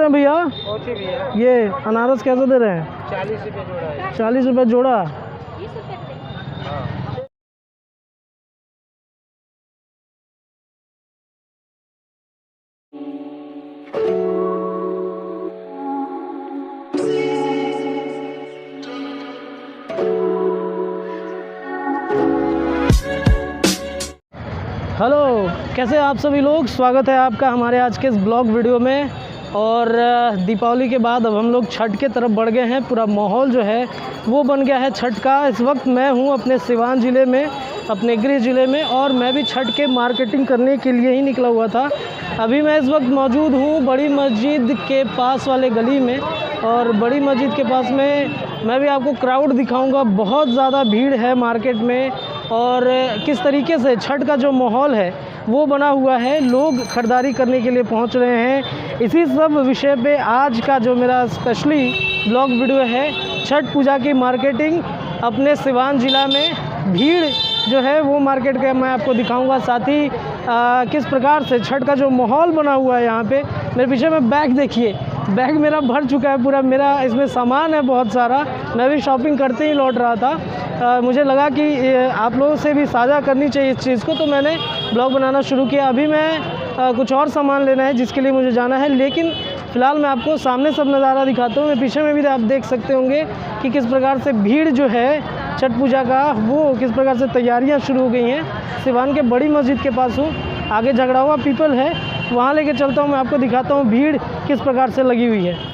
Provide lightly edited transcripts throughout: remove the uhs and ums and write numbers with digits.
रहे हैं भैया? पहुंचे भैया। ये अनारस कैसे दे रहे हैं? 40 रुपये जोड़ा है। 40 रुपये जोड़ा। हाँ। हेलो, कैसे आप सभी लोग? स्वागत है आपका हमारे आज के इस ब्लॉग वीडियो में। और दीपावली के बाद अब हम लोग छठ के तरफ बढ़ गए हैं। पूरा माहौल जो है वो बन गया है छठ का। इस वक्त मैं हूँ अपने सिवान ज़िले में, अपने गृह ज़िले में, और मैं भी छठ के मार्केटिंग करने के लिए ही निकला हुआ था। अभी मैं इस वक्त मौजूद हूँ बड़ी मस्जिद के पास वाले गली में, और बड़ी मस्जिद के पास में मैं भी आपको क्राउड दिखाऊंगा। बहुत ज़्यादा भीड़ है मार्केट में, और किस तरीके से छठ का जो माहौल है वो बना हुआ है। लोग खरीदारी करने के लिए पहुंच रहे हैं। इसी सब विषय पे आज का जो मेरा स्पेशली ब्लॉग वीडियो है, छठ पूजा की मार्केटिंग अपने सिवान ज़िला में। भीड़ जो है वो मार्केट का मैं आपको दिखाऊंगा, साथ ही किस प्रकार से छठ का जो माहौल बना हुआ है यहाँ पे। मेरे पीछे में बैग देखिए, बैग मेरा भर चुका है पूरा। मेरा इसमें सामान है बहुत सारा। मैं भी शॉपिंग करते ही लौट रहा था। मुझे लगा कि आप लोगों से भी साझा करनी चाहिए इस चीज़ को, तो मैंने ब्लॉग बनाना शुरू किया। अभी मैं कुछ और सामान लेना है जिसके लिए मुझे जाना है, लेकिन फ़िलहाल मैं आपको सामने सब नज़ारा दिखाता हूँ। मैं पीछे में भी आप देख सकते होंगे कि किस प्रकार से भीड़ जो है छठ पूजा का वो किस प्रकार से तैयारियाँ शुरू हो गई हैं। सिवान के बड़ी मस्जिद के पास हूँ, आगे झगड़ावा पीपल है, वहाँ लेके चलता हूँ। मैं आपको दिखाता हूँ भीड़ किस प्रकार से लगी हुई है।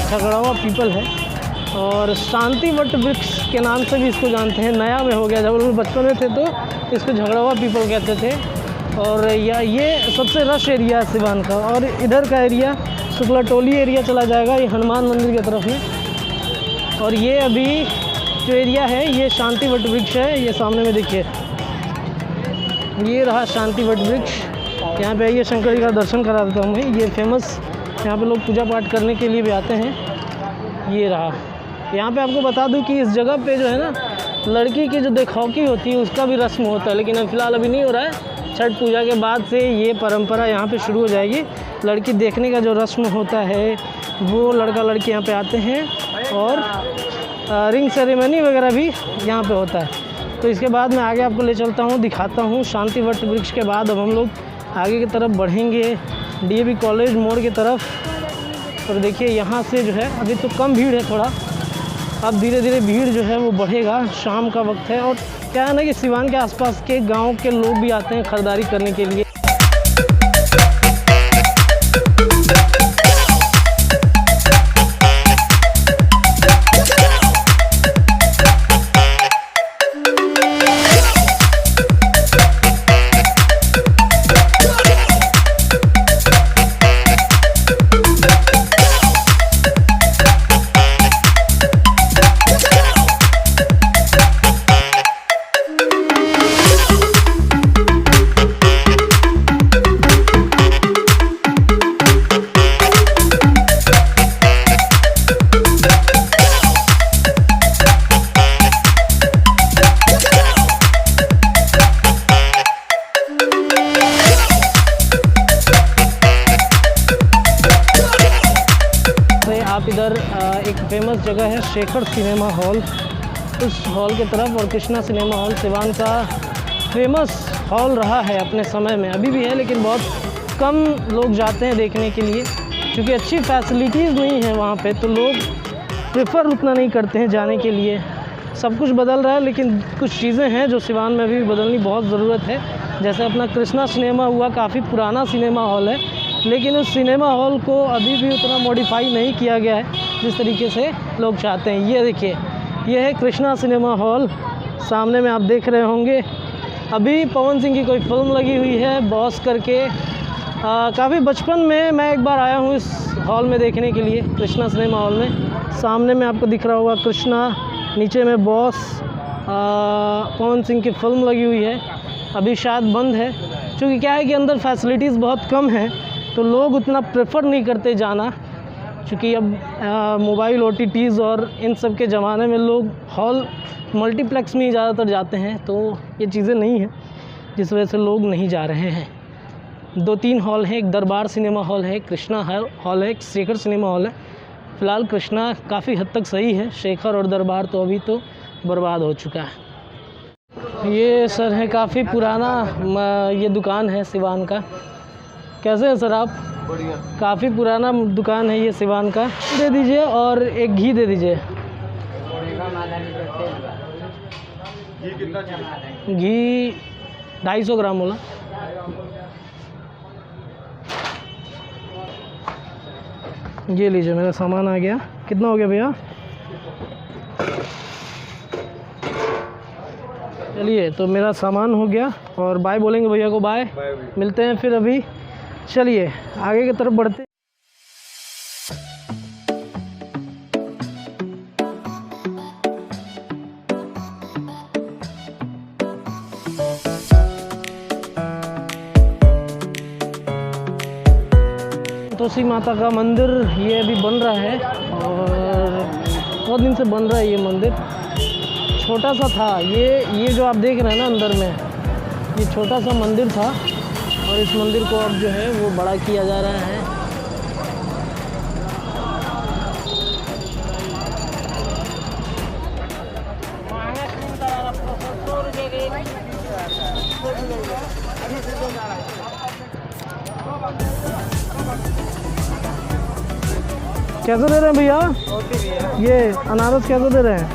झगड़ावा पीपल है, और शांति वट वृक्ष के नाम से भी इसको जानते हैं। नया में हो गया, जब हम बचपन में थे तो इसको झगड़ावा पीपल कहते थे। और ये सबसे रश एरिया है सिवान का। और इधर का एरिया शुक्ला टोली एरिया चला जाएगा, ये हनुमान मंदिर की तरफ में। और ये अभी जो एरिया है ये शांति वट वृक्ष है। ये सामने में देखिए, ये रहा शांति वट वृक्ष। यहाँ पे आइए, शंकर जी का दर्शन करा देता हूँ मैं। ये फेमस यहाँ पे लोग पूजा पाठ करने के लिए भी आते हैं। ये रहा। यहाँ पे आपको बता दूँ कि इस जगह पे जो है ना, लड़की की जो देखौकी होती है उसका भी रस्म होता है, लेकिन फ़िलहाल अभी नहीं हो रहा है। छठ पूजा के बाद से ये परंपरा यहाँ पे शुरू हो जाएगी। लड़की देखने का जो रस्म होता है वो लड़का लड़की यहाँ पे आते हैं, और रिंग सेरेमनी वगैरह भी यहाँ पे होता है। तो इसके बाद मैं आगे आपको ले चलता हूँ, दिखाता हूँ शांति वट वृक्ष के बाद अब हम लोग आगे की तरफ बढ़ेंगे डीएवी कॉलेज मोड़ की तरफ। और देखिए यहाँ से जो है अभी तो कम भीड़ है थोड़ा, अब धीरे धीरे भीड़ जो है वो बढ़ेगा। शाम का वक्त है, और क्या है ना कि सिवान के आसपास के गांव के लोग भी आते हैं ख़रीदारी करने के लिए। आप इधर एक फेमस जगह है शेखर सिनेमा हॉल, उस हॉल की तरफ। और कृष्णा सिनेमा हॉल सिवान का फेमस हॉल रहा है अपने समय में, अभी भी है, लेकिन बहुत कम लोग जाते हैं देखने के लिए, क्योंकि अच्छी फैसिलिटीज़ नहीं है वहाँ पे, तो लोग प्रेफर उतना नहीं करते हैं जाने के लिए। सब कुछ बदल रहा है, लेकिन कुछ चीज़ें हैं जो सिवान में भी बदलनी बहुत ज़रूरत है। जैसे अपना कृष्णा सिनेमा हुआ, काफ़ी पुराना सिनेमा हॉल है, लेकिन उस सिनेमा हॉल को अभी भी उतना मॉडिफाई नहीं किया गया है जिस तरीके से लोग चाहते हैं। ये देखिए, ये है कृष्णा सिनेमा हॉल, सामने में आप देख रहे होंगे। अभी पवन सिंह की कोई फिल्म लगी हुई है बॉस करके। काफ़ी बचपन में मैं एक बार आया हूँ इस हॉल में देखने के लिए, कृष्णा सिनेमा हॉल में। सामने में आपको दिख रहा होगा कृष्णा, नीचे में बॉस, पवन सिंह की फिल्म लगी हुई है। अभी शायद बंद है, क्योंकि क्या है कि अंदर फैसिलिटीज़ बहुत कम हैं, तो लोग उतना प्रेफर नहीं करते जाना, क्योंकि अब मोबाइल OTTs और इन सब के ज़माने में लोग हॉल मल्टीप्लेक्स में ही ज़्यादातर जाते हैं। तो ये चीज़ें नहीं हैं, जिस वजह से लोग नहीं जा रहे हैं। 2-3 हॉल हैं, एक दरबार सिनेमा हॉल है, कृष्णा हॉल है, एक शेखर सिनेमा हॉल है। फ़िलहाल कृष्णा काफ़ी हद तक सही है, शेखर और दरबार तो अभी तो बर्बाद हो चुका है। ये सर है काफ़ी पुराना ये दुकान है सिवान का। कैसे हैं सर आप? बढ़िया। काफ़ी पुराना दुकान है ये सिवान का। दे दीजिए और एक घी दे दीजिए। घी कितना चाहिए? घी 250 ग्राम बोला। ये लीजिए, मेरा सामान आ गया। कितना हो गया भैया? चलिए, तो मेरा सामान हो गया और बाय बोलेंगे भैया को। बाय, मिलते हैं फिर अभी। चलिए आगे की तरफ बढ़ते। तोसी माता का मंदिर ये अभी बन रहा है और बहुत दिन से बन रहा है ये मंदिर। छोटा सा था ये जो आप देख रहे हैं ना अंदर में, ये छोटा सा मंदिर था और इस मंदिर को अब जो है वो बड़ा किया जा रहा है। कैसे दे रहे हैं भैया? ये अनारस कैसे दे रहे हैं?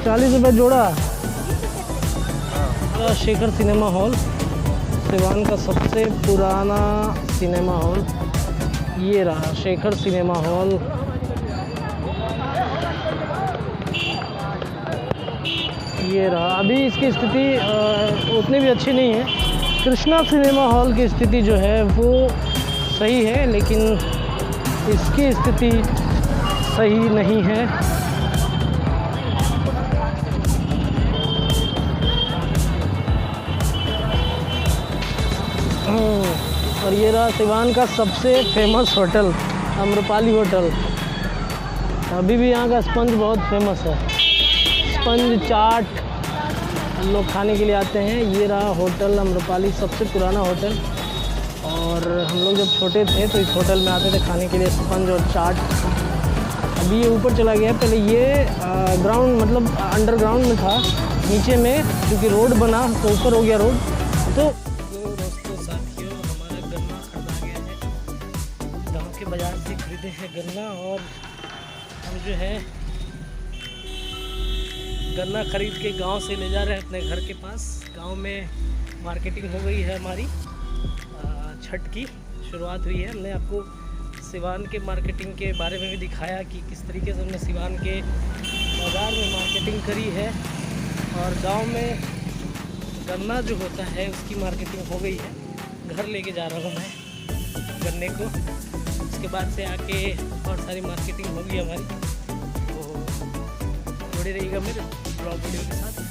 40 रुपये जोड़ा। शेखर सिनेमा हॉल, सिवान का सबसे पुराना सिनेमा हॉल ये रहा, शेखर सिनेमा हॉल। ये रहा। अभी इसकी स्थिति उतनी भी अच्छी नहीं है। कृष्णा सिनेमा हॉल की स्थिति जो है वो सही है, लेकिन इसकी स्थिति सही नहीं है। और ये रहा सिवान का सबसे फेमस होटल, अम्रपाली होटल। अभी भी यहाँ का स्पंज बहुत फेमस है, स्पंज चाट लोग खाने के लिए आते हैं। ये रहा होटल अम्रपाली, सबसे पुराना होटल। और हम लोग जब छोटे थे तो इस होटल में आते थे खाने के लिए, स्पंज और चाट। अभी ये ऊपर चला गया, पहले ये ग्राउंड मतलब अंडरग्राउंड में था, नीचे में क्योंकि रोड बना तो ऊपर हो गया रोड। तो दोस्तों साथियों, हमारा गन्ना खरीदा गया है, गांव के बाज़ार से खरीदे हैं गन्ना। और हम जो है गन्ना खरीद के गांव से ले जा रहे हैं अपने घर के पास। गांव में मार्केटिंग हो गई है हमारी, छठ की शुरुआत हुई है। हमने आपको सिवान के मार्केटिंग के बारे में भी दिखाया कि किस तरीके से हमने सिवान के बाज़ार में मार्केटिंग करी है। और गांव में गन्ना जो होता है उसकी मार्केटिंग हो गई है। घर लेके जा रहा हूँ मैं गन्ने को, उसके बाद से आके बहुत सारी मार्केटिंग होगी हमारी। तो जुड़े रहिएगा मेरे ब्लॉग वीडियो के साथ।